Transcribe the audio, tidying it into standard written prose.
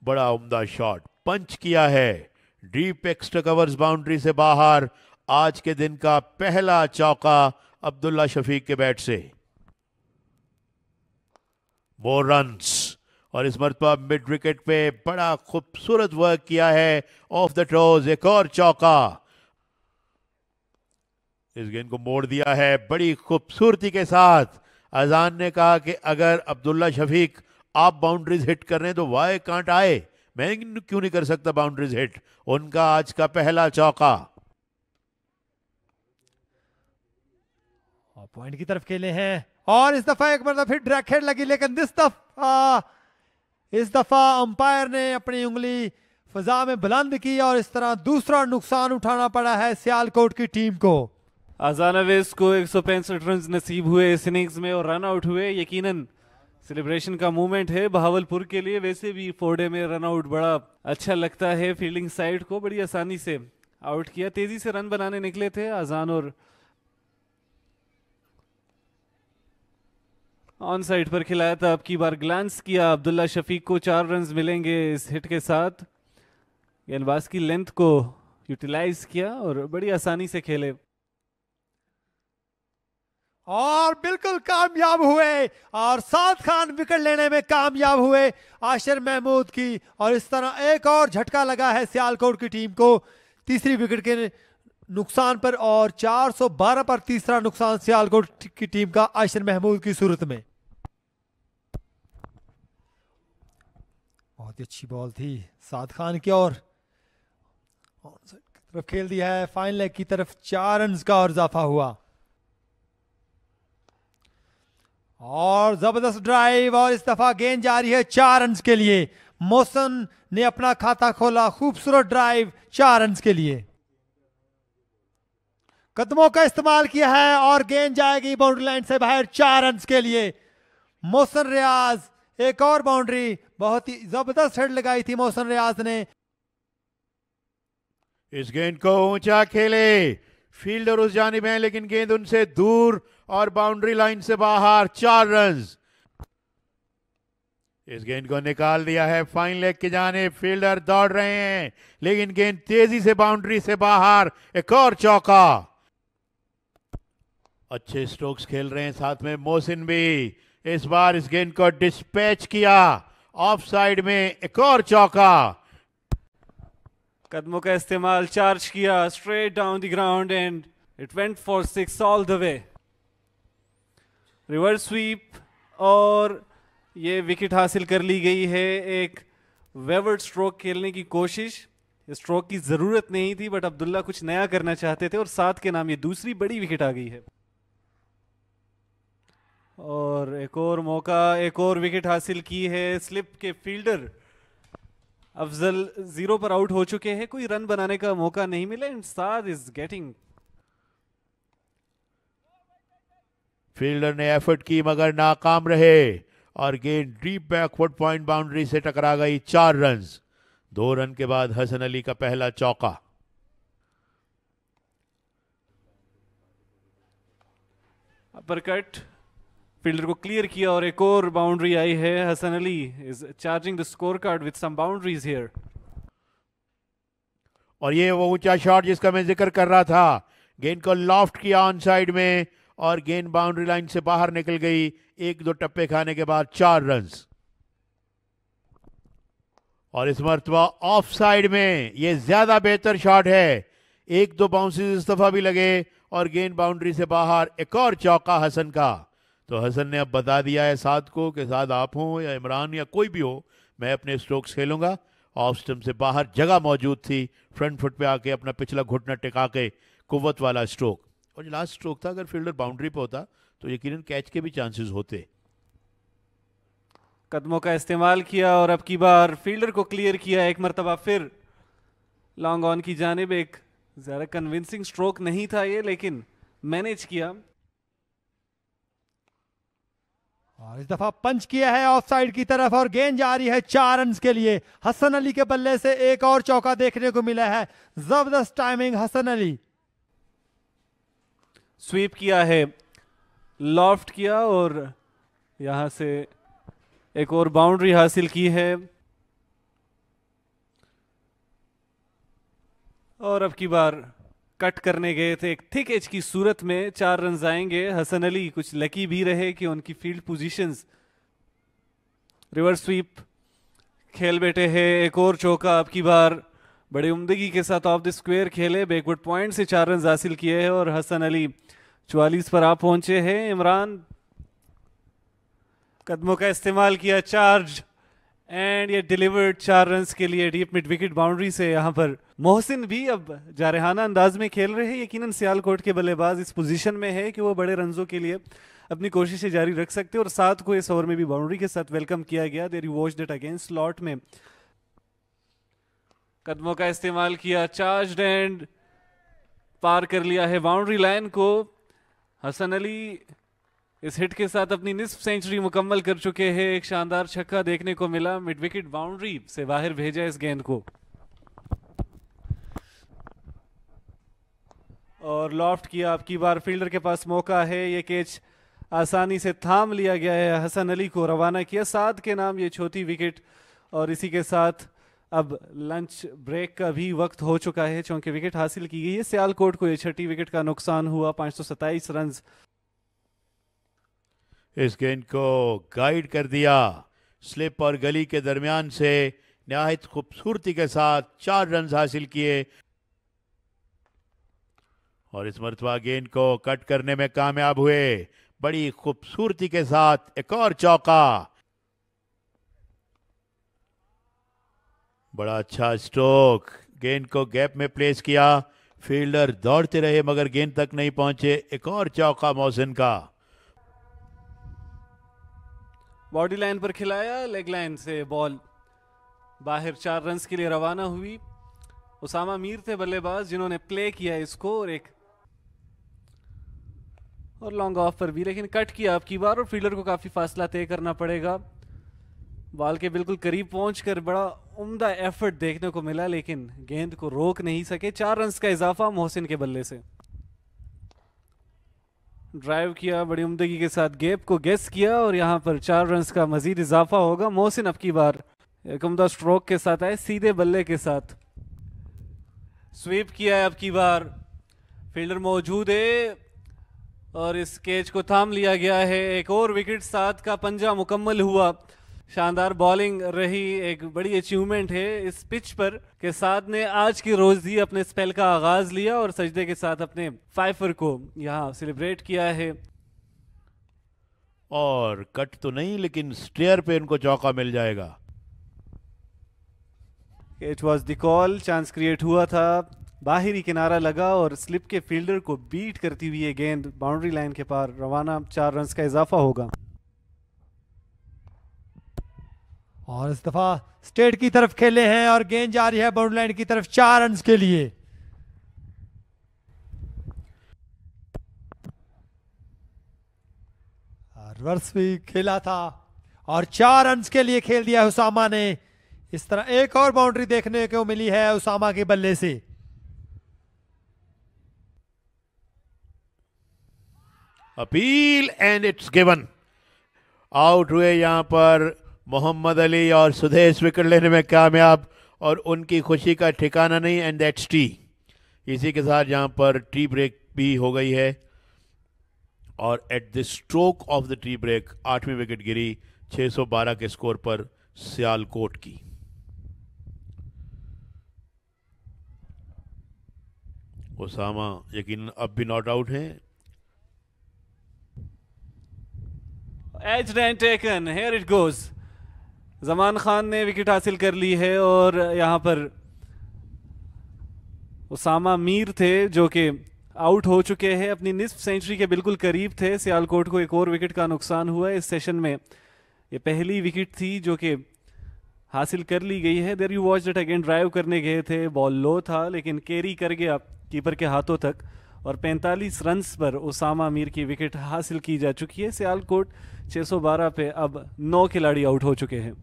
बड़ा उम्दा शॉट पंच किया है, डीप एक्स्ट्रा कवर्स बाउंड्री से बाहर। आज के दिन का पहला चौका अब्दुल्ला शफीक के बैट से। वो रन्स, और इस मरतबा मिड विकेट पे बड़ा खूबसूरत वर्क किया है ऑफ द टोज। एक और चौका, इस गेंद को मोड़ दिया है बड़ी खूबसूरती के साथ। अजान ने कहा कि अगर अब्दुल्ला शफीक आप बाउंड्रीज हिट कर रहे हैं तो वाई कांट आए, मैं क्यों नहीं कर सकता बाउंड्रीज हिट। उनका आज का पहला चौका। पॉइंट की तरफ खेले हैं और इस दफा एक मतलब फिर ड्रैग हेड लगी, लेकिन इस दफा अंपायर ने अपनी उंगली फजा में बुलंद की और इस तरह दूसरा नुकसान उठाना पड़ा है सियालकोट की टीम को। अजान अवैस को 165 रन नसीब हुए इस इनिंग्स में और रन आउट हुए। यकीनन सेलिब्रेशन का मूवमेंट है बहावलपुर के लिए। वैसे भी 4 डे में रन आउट बड़ा अच्छा लगता है। फील्डिंग साइड को बड़ी आसानी से आउट किया, तेजी से रन बनाने निकले थे अजान और ऑन साइड पर खिलाया था। अब की बार ग्लांस किया अब्दुल्ला शफीक को, 4 रन मिलेंगे इस हिट के साथ। गेंदबाज की लेंथ को यूटिलाइज किया और बड़ी आसानी से खेले और बिल्कुल कामयाब हुए और साद खान विकेट लेने में कामयाब हुए आशिर महमूद की। और इस तरह एक और झटका लगा है सियालकोट की टीम को तीसरी विकेट के नुकसान पर, और 412 पर तीसरा नुकसान सियालकोट की टीम का आशिर महमूद की सूरत में। बहुत ही अच्छी बॉल थी साद खान की और तरफ खेल दिया है फाइन लेग की तरफ। 4 रन का और इजाफा हुआ और जबरदस्त ड्राइव, और इस दफा गेंद जा रही है 4 रन के लिए। मोहसन ने अपना खाता खोला, खूबसूरत ड्राइव 4 रन के लिए। कदमों का इस्तेमाल किया है और गेंद जाएगी बाउंड्री लाइन से बाहर 4 रन के लिए। मोहसन रियाज एक और बाउंड्री, बहुत ही जबरदस्त हेड लगाई थी मोहसन रियाज ने। इस गेंद को ऊंचा खेले, फील्डर उस जानिब है लेकिन गेंद उनसे दूर और बाउंड्री लाइन से बाहर। 4 रन। इस गेंद को निकाल दिया है फाइन लेग की जानिब। फील्डर दौड़ रहे हैं लेकिन गेंद तेजी से बाउंड्री से बाहर। एक और चौका। अच्छे स्ट्रोक्स खेल रहे हैं साथ में मोहसिन भी। इस बार इस गेंद को डिस्पैच किया ऑफ साइड में। एक और चौका। कदमों का इस्तेमाल, चार्ज किया straight down the ground and it went for 6 all the way. Reverse sweep और ये विकेट हासिल कर ली गई है। एक वेवर्ड स्ट्रोक खेलने की कोशिश, स्ट्रोक की जरूरत नहीं थी बट अब्दुल्ला कुछ नया करना चाहते थे और 7 के नाम ये दूसरी बड़ी विकेट आ गई है। और एक और मौका, एक और विकेट हासिल की है। स्लिप के फील्डर अफजल 0 पर आउट हो चुके हैं, कोई रन बनाने का मौका नहीं मिला and Saad is getting. Fielder ने एफर्ट की मगर नाकाम रहे और गेंद डीप बैकवर्ड पॉइंट बाउंड्री से टकरा गई। 4 रन। 2 रन के बाद हसन अली का पहला चौका। अपरकट, फील्डर को क्लियर किया और एक और बाउंड्री आई है। Hasan Ali is charging the score card with some boundaries here. और ये वो ऊंचा शॉट जिसका मैं जिक्र कर रहा था। गेंद को लॉफ्ट किया ऑन साइड में और गेंद बाउंड्री लाइन से बाहर निकल गई। 1-2 टप्पे खाने के बाद 4 रन। और इस मरतबा ऑफ साइड में ये ज्यादा बेहतर शॉट है। 1-2 बाउंसेस इस दफा भी लगे और गेंद बाउंड्री से बाहर। एक और चौका हसन का। तो हसन ने अब बता दिया है साद को कि साद आप हो या इमरान या कोई भी हो, मैं अपने स्ट्रोक्स खेलूंगा। ऑफ स्टंप से बाहर जगह मौजूद थी, फ्रंट फुट पे आके अपना पिछला घुटना टिका के कुव्वत वाला स्ट्रोक। और जो लास्ट स्ट्रोक था, अगर फील्डर बाउंड्री पे होता तो यकीनन कैच के भी चांसेस होते। कदमों का इस्तेमाल किया और अब की बार फील्डर को क्लियर किया एक मरतबा फिर लॉन्ग ऑन की जानिब। एक ज्यादा कन्विंसिंग स्ट्रोक नहीं था ये, लेकिन मैनेज किया। और इस दफा पंच किया है ऑफ साइड की तरफ और गेंद जा रही है 4 रन के लिए। हसन अली के बल्ले से एक और चौका देखने को मिला है। जबरदस्त टाइमिंग हसन अली। स्वीप किया है, लॉफ्ट किया और यहां से एक और बाउंड्री हासिल की है। और अब की बार कट करने गए थे एक थिक एज की सूरत में, 4 रन आएंगे। हसन अली कुछ लकी भी रहे कि उनकी फील्ड पोजीशंस रिवर्स स्वीप खेल बैठे हैं। एक और चौका अब की बार बड़ी उम्दगी के साथ ऑफ द स्क्वायर खेले, बैकवर्ड पॉइंट से 4 रन हासिल किए हैं और हसन अली 44 पर आ पहुंचे हैं। इमरान कदमों का इस्तेमाल किया, चार्ज एंड ये डिलीवर्ड 4 रन के लिए डीप मिड विकेट बाउंड्री से। यहाँ पर मोहसिन भी अब जारहाना अंदाज में खेल रहे हैं। यकीनन सियालकोट के बल्लेबाज इस पोजीशन में है कि वो बड़े रनों के लिए अपनी कोशिशें जारी रख सकते हैं और 7 को इस ओवर में भी बाउंड्री के साथ वेलकम किया गया। There you watch that against slot में कदमों का इस्तेमाल किया, चार्ज एंड पार कर लिया है बाउंड्री लाइन को। हसन अली इस हिट के साथ अपनी निस्फ सेंचुरी मुकम्मल कर चुके हैं। एक शानदार छक्का देखने को मिला, मिड विकेट बाउंड्री से बाहर भेजा इस गेंद को और लॉफ्ट किया। अब की बार फील्डर के पास मौका है, ये कैच आसानी से थाम लिया गया है। हसन अली को रवाना किया, 7 के नाम ये चौथी विकेट और इसी के साथ अब लंच ब्रेक का भी वक्त हो चुका है। चौकी विकेट हासिल की गई है। सियालकोट को ये 6ठी विकेट का नुकसान हुआ, 527 रन। इस गेंद को गाइड कर दिया, स्लिप और गली के दरमियान से निहायत खूबसूरती के साथ 4 रन हासिल किए और इस मरतबा गेंद को कट करने में कामयाब हुए। बड़ी खूबसूरती के साथ एक और चौका, बड़ा अच्छा स्ट्रोक, गेंद को गैप में प्लेस किया, फील्डर दौड़ते रहे मगर गेंद तक नहीं पहुंचे। एक और चौका मोहसिन का, बॉडी लाइन पर खिलाया, लेग लाइन से बॉल बाहर 4 रन के लिए रवाना हुई। उसामा मीर थे बल्लेबाज जिन्होंने प्ले किया इसको और लॉन्ग ऑफ पर भी, लेकिन कट किया अब की बार और फील्डर को काफी फासला तय करना पड़ेगा। बॉल के बिल्कुल करीब पहुंचकर बड़ा उम्दा एफर्ट देखने को मिला लेकिन गेंद को रोक नहीं सके। 4 रन का इजाफा मोहसिन के बल्ले से। ड्राइव किया, बड़ी उम्दगी के साथ गैप को गेस किया और यहां पर 4 रन का मजीद इजाफा होगा। मोहसिन अब की बार एक उम्दा स्ट्रोक के साथ आए, सीधे बल्ले के साथ स्वीप किया है। अब की बार फील्डर मौजूद है और इस कैच को थाम लिया गया है। एक और विकेट, 7 का पंजा मुकम्मल हुआ। शानदार बॉलिंग रही, एक बड़ी अचीवमेंट है इस पिच पर के साथ ने आज की रोज ही अपने स्पेल का आगाज लिया और सजदे के साथ अपने फाइफर को यहां सेलिब्रेट किया है। और कट तो नहीं लेकिन स्टेयर पे उनको चौका मिल जाएगा। It was the call, chance create हुआ था, बाहरी किनारा लगा और स्लिप के फील्डर को बीट करती हुई ये गेंद बाउंड्री लाइन के पार रवाना। 4 रन का इजाफा होगा और इस दफा स्टेट की तरफ खेले हैं और गेंद जा रही है बाउंड्री लाइन की तरफ 4 रन के लिए। रिवर्स भी खेला था और 4 रन के लिए खेल दिया उसामा ने। इस तरह एक और बाउंड्री देखने को मिली है उसामा के बल्ले से। Appeal and it's given. Out हुए यहां पर मोहम्मद अली और सुदेश विकेट लेने में कामयाब और उनकी खुशी का ठिकाना नहीं। And that's T. इसी के साथ यहां पर टी ब्रेक भी हो गई है और at the stroke of the tea break 8वीं विकेट गिरी 612 के स्कोर पर सियालकोट की। उसामा यकीन अब भी नॉट आउट हैं। Edge and taken, here it goes. Zaman Khan ने विकेट हासिल कर ली है और यहां पर उसामा मीर थे जो कि आउट हो चुके हैं, अपनी निस्फ सेंचुरी के बिल्कुल करीब थे। सियालकोट को एक और विकेट का नुकसान हुआ इस सेशन में। ये पहली विकेट थी जो कि हासिल कर ली गई है। There you watch that again, drive करने गए थे, बॉल लो था लेकिन कैरी कर गया कीपर के हाथों तक और 45 रन पर उसामा मीर की विकेट हासिल की जा चुकी है। सियालकोट 612 पे अब 9 खिलाड़ी आउट हो चुके हैं।